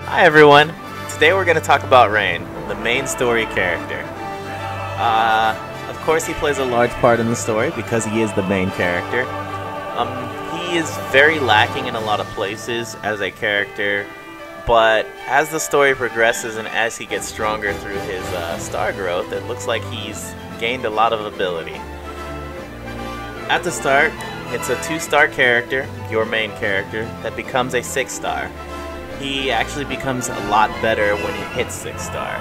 Hi everyone! Today we're going to talk about Rain, the main story character. Of course he plays a large part in the story because he is the main character. He is very lacking in a lot of places as a character, but as the story progresses and as he gets stronger through his star growth, it looks like he's gained a lot of ability. At the start, it's a 2-star character, your main character, that becomes a 6-star. He actually becomes a lot better when he hits 6-star.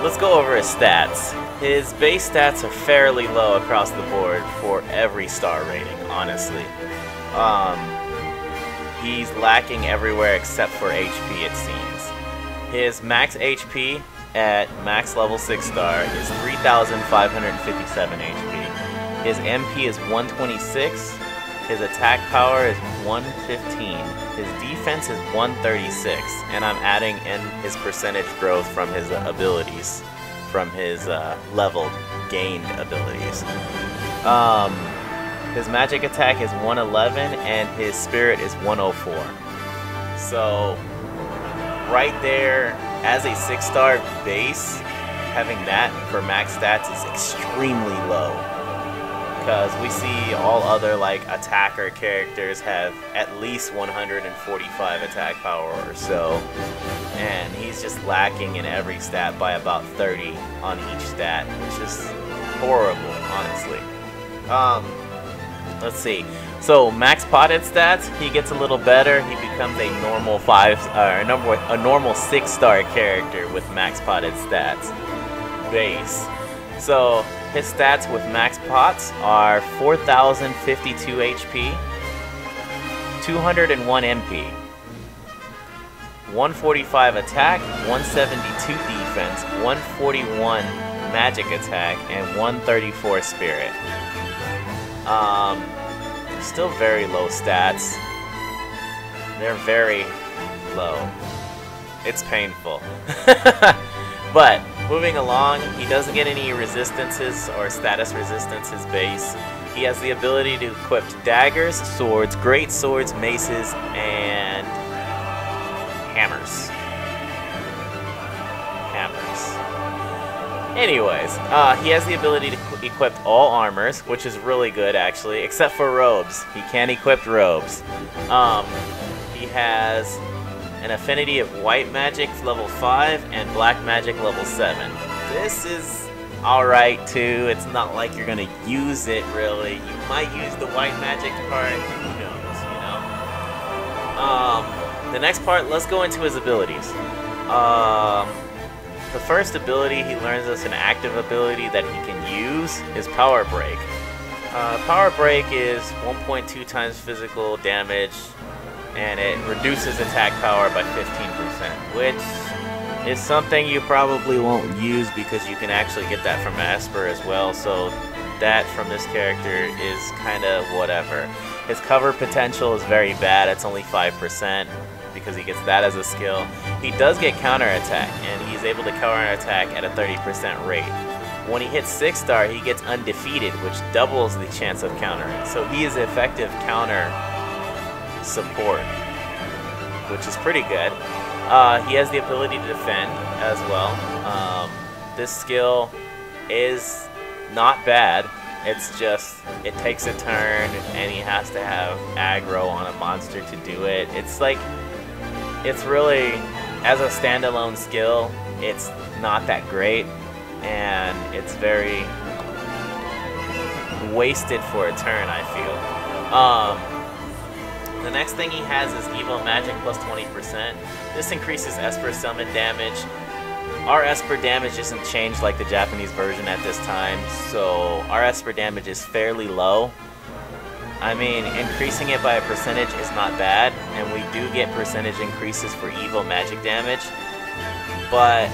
Let's go over his stats. His base stats are fairly low across the board for every star rating, honestly. He's lacking everywhere except for HP, it seems. His max HP at max level 6-star is 3,557 HP. His MP is 126. His attack power is 115. His defense is 136. And I'm adding in his percentage growth from his abilities, from his leveled, gained abilities. His magic attack is 111 and his spirit is 104. So, right there, as a 6-star base, having that for max stats is extremely low. Because we see all other like attacker characters have at least 145 attack power or so, and he's just lacking in every stat by about 30 on each stat, which is horrible, honestly. Let's see. So max potted stats, he gets a little better. He becomes a normal a normal 6-star character with max potted stats base. So his stats with max pots are 4,052 HP, 201 MP, 145 attack, 172 defense, 141 magic attack, and 134 spirit. Still very low stats. They're very low. It's painful. But moving along, he doesn't get any resistances or status resistances base. He has the ability to equip daggers, swords, great swords, maces, and hammers. Anyways, he has the ability to equip all armors, which is really good actually, except for robes. He can't equip robes. He has an affinity of white magic level 5 and black magic level 7. This is alright too. It's not like you're gonna use it really. You might use the white magic part, who knows, you know? The next part, let's go into his abilities. The first ability he learns as an active ability that he can use is Power Break. Power Break is 1.2 times physical damage, and it reduces attack power by 15%, which is something you probably won't use because you can actually get that from Esper as well, so that from this character is kind of whatever. His cover potential is very bad, it's only 5% because he gets that as a skill. He does get counterattack, and he's able to counterattack at a 30% rate. When he hits 6-star, he gets undefeated, which doubles the chance of countering, so he is effective counter support, which is pretty good. He has the ability to defend as well. This skill is not bad. It's just, it takes a turn and he has to have aggro on a monster to do it. It's like, it's really, as a standalone skill, it's not that great, and it's very wasted for a turn, I feel. The next thing he has is Evo Magic plus 20%. This increases Esper summon damage. Our Esper damage isn't changed like the Japanese version at this time, so our Esper damage is fairly low. I mean, increasing it by a percentage is not bad, and we do get percentage increases for Evo Magic damage, but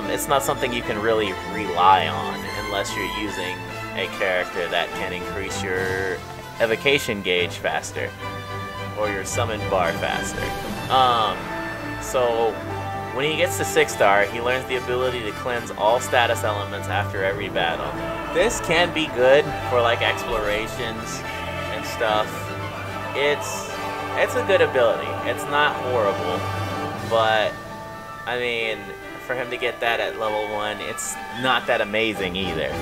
it's not something you can really rely on unless you're using a character that can increase your evocation gauge faster, or your summon bar faster. So when he gets to 6-star, he learns the ability to cleanse all status elements after every battle. This can be good for like explorations and stuff. It's a good ability. It's not horrible. but I mean, for him to get that at level 1, it's not that amazing either.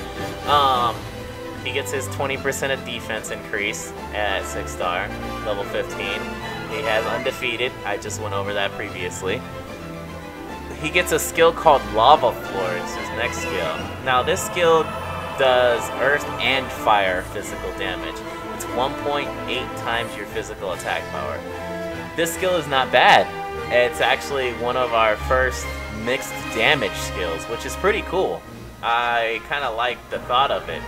He gets his 20% of defense increase at 6-star, level 15. He has undefeated. I just went over that previously. He gets a skill called Lava Floors, his next skill. Now this skill does earth and fire physical damage. It's 1.8 times your physical attack power. This skill is not bad. It's actually one of our first mixed damage skills, which is pretty cool. I kind of like the thought of it.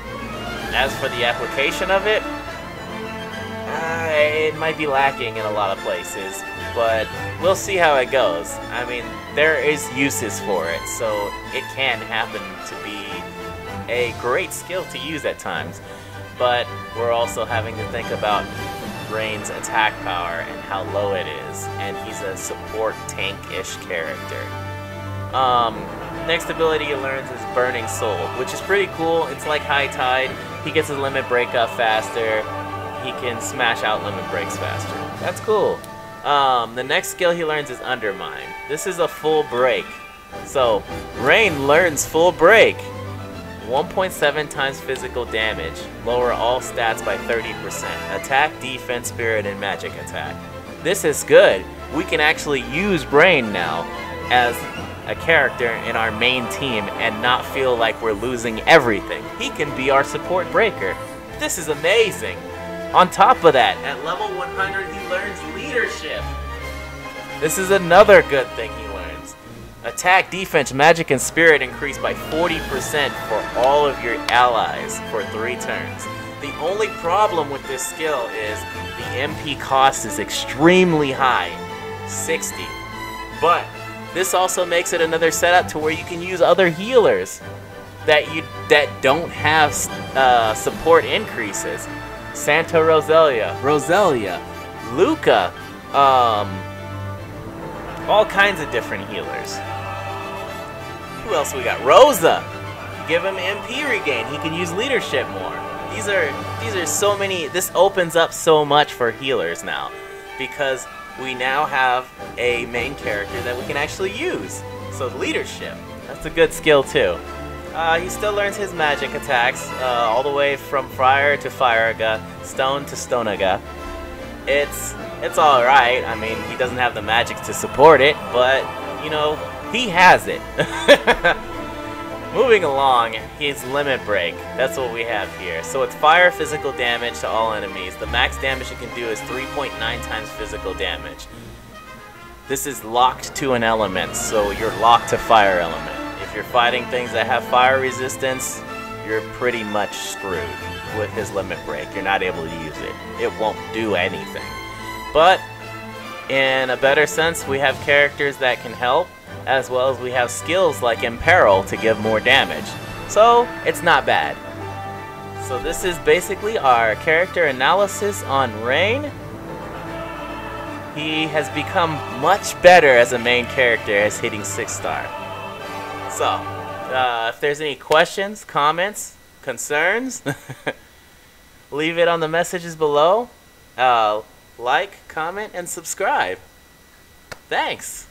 As for the application of it, it might be lacking in a lot of places, but we'll see how it goes. I mean, there is uses for it, so it can happen to be a great skill to use at times. But we're also having to think about Rain's attack power and how low it is, and he's a support tank-ish character. Next ability he learns is Burning Soul, which is pretty cool. It's like High Tide. He gets his limit break up faster. He can smash out limit breaks faster. That's cool. The next skill he learns is Undermine. This is a full break. So, Rain learns full break. 1.7 times physical damage. Lower all stats by 30%. Attack, defense, spirit, and magic attack. This is good. We can actually use Rain now as a character in our main team and not feel like we're losing everything. He can be our support breaker. This is amazing. On top of that, at level 100 he learns Leadership. This is another good thing he learns. Attack, defense, magic, and spirit increase by 40% for all of your allies for 3 turns. The only problem with this skill is the MP cost is extremely high, 60. But this also makes it another setup to where you can use other healers that don't have support increases. Santa Rosalia, Luca, all kinds of different healers. Who else we got? Rosa. Give him MP regain. He can use Leadership more. These are so many. This opens up so much for healers now, because we now have a main character that we can actually use. So Leadership, that's a good skill too. He still learns his magic attacks, all the way from Fire to Fireaga, Stone to Stonaga. It's alright. I mean, he doesn't have the magic to support it, but, you know, he has it. Moving along, his Limit Break. That's what we have here. So it's fire physical damage to all enemies. The max damage it can do is 3.9 times physical damage. This is locked to an element, so you're locked to fire element. If you're fighting things that have fire resistance, you're pretty much screwed with his Limit Break. You're not able to use it. It won't do anything. But in a better sense, we have characters that can help, as well as we have skills like Imperil to give more damage. So, it's not bad. So this is basically our character analysis on Rain. He has become much better as a main character as hitting 6-star. So, if there's any questions, comments, concerns, leave it on the messages below. Like, comment, and subscribe. Thanks!